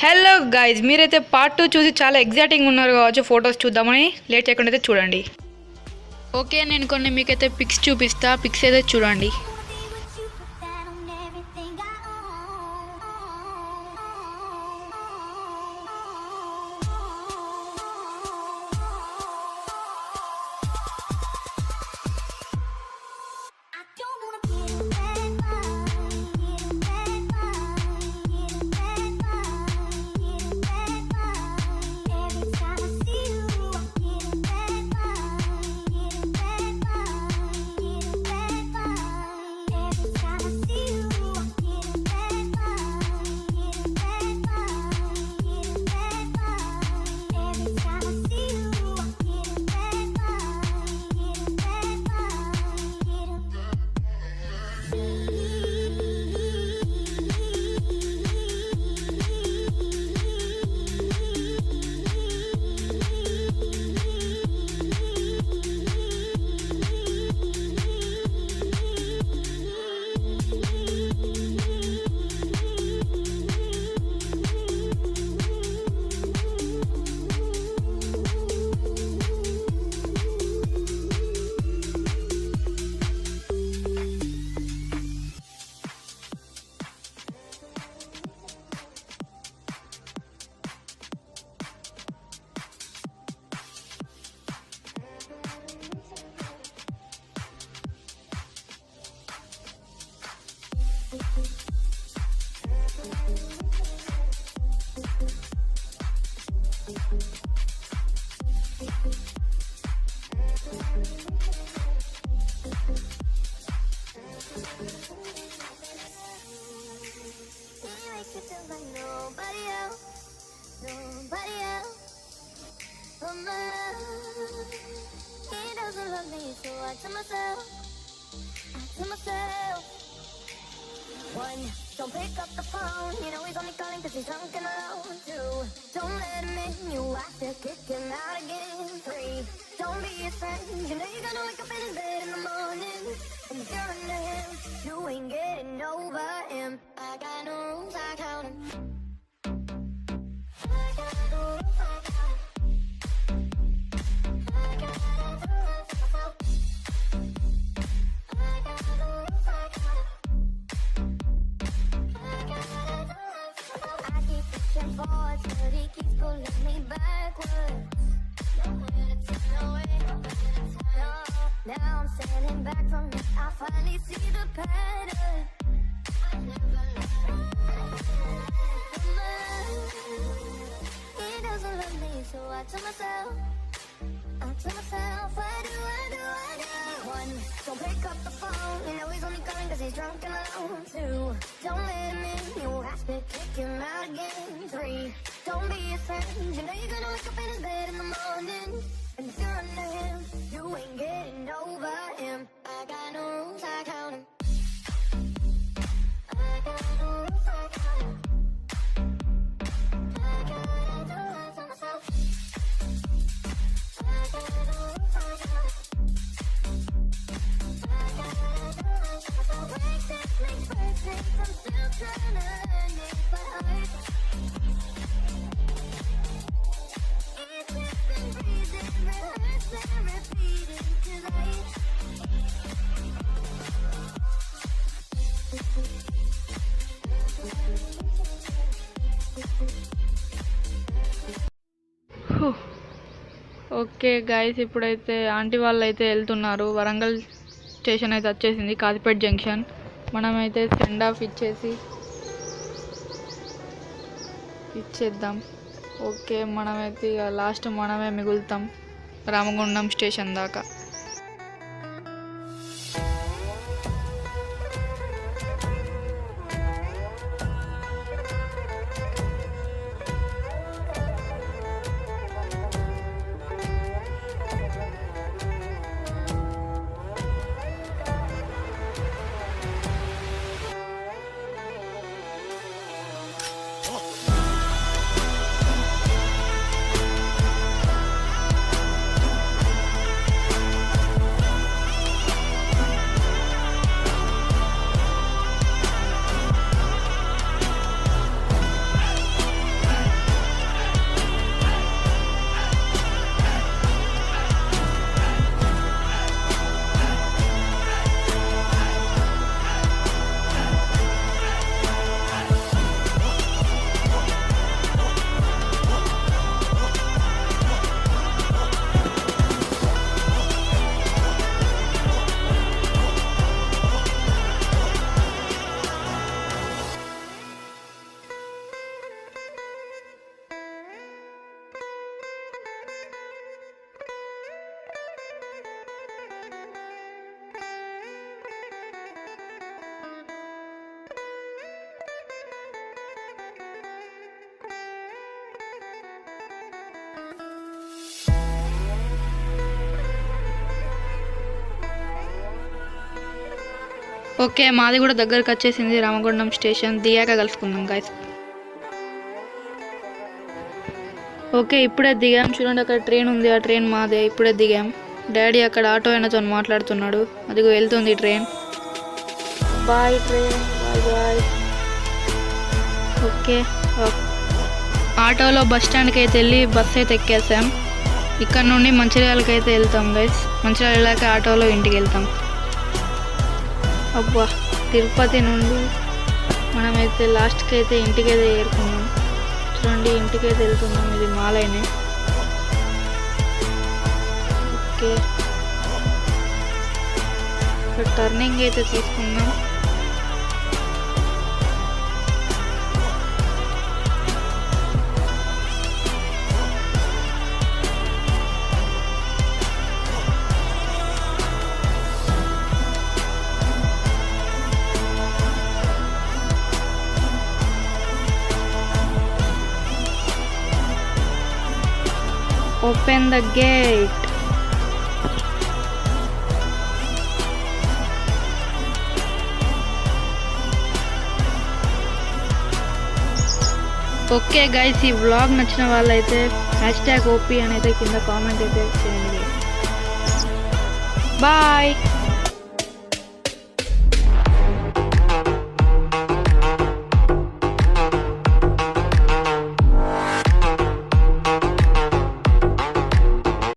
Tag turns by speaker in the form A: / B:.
A: Hello guys, మీరైతే part 2 చూసి చాలా ఎగ్జైటింగ్ ఉన్నారు కావచ్చు. ఫొటోస్ చూద్దామని లేట్ చేయకుండా అయితే చూడండి. ఓకే, నేను కొన్ని మీకైతే పిక్స్ చూపిస్తా. పిక్స్ అయితే చూడండి.
B: He doesn't love me, so I tell myself, one, don't pick up the phone, you know he's only calling cause he's drunk and alone. Two, don't let him in, you have to kick him out again. Three, don't be his friend, you know you're gonna wake up in his bed in the morning, and if you're under him, you ain't getting over him. I got no rules, I count him. I got no rules, I count him. Forwards, but he keeps pulling me backwards. Nowhere to turn, nowhere to turn. Now I'm standing back from it. I finally see the pattern. I never learned. He doesn't love me, so I tell myself, what do? One, don't pick up the phone, you know he's only calling cause he's drunk and alone. Two, don't let him in, you have to kick him out again. Three, don't be his friend, you know you're gonna wake up in his bed in the morning, and if you're under him, you ain't getting over him. I got no rules, I count him. I got no rules, I count him. I gotta do it to myself. I got no rules, I count him. I gotta do it to myself. Break makes perfect, I'm still trying to learn it, but hurt.
A: Okay guys, ఇప్పుడైతే aunty వాళ్ళు అయితే వెళ్తున్నారు. Warangal station అయితే వచ్చేసింది, Kazipet junction. మనమైతే send off ఇచ్చేద్దాం. Okay, మనమైతే ఇక లాస్ట్ మనమే మిగులుతాం రామగుండం స్టేషన్ దాకా. ఓకే మాది కూడా దగ్గరకు వచ్చేసింది రామగుండం స్టేషన్ దిగాక కలుసుకుందాం గైస్. ఓకే ఇప్పుడే దిగాం, చూడండి అక్కడ ట్రైన్ ఉంది, ఆ ట్రైన్ మాదే. ఇప్పుడే దిగాం. డాడీ అక్కడ ఆటో అయినతో మాట్లాడుతున్నాడు, అదిగో వెళ్తుంది train. Bye train, bye bye. Okay ఆటోలో బస్ స్టాండ్కి అయితే వెళ్ళి బస్ అయితే ఎక్కేసాం. ఇక్కడ నుండి మంచిర్యాలకి అయితే వెళ్తాం గైస్. మంచిర్యాల వెళ్ళాక ఆటోలో ఇంటికి వెళ్తాం. అబ్బా తిరుపతి నుండి మనమైతే లాస్ట్కి అయితే ఇంటికైతే చేరుకున్నాం. చూడండి ఇంటికైతే వెళ్తున్నాం, ఇది మాలైనే. ఓకే ఇక్కడ టర్నింగ్ అయితే తీసుకుందాం. Open the gate. Okay guys, ఈ వ్లాగ్ నచ్చిన వాళ్ళైతే #OP అని అయితే కింద కామెంట్ అయితే చేయండి. బాయ్.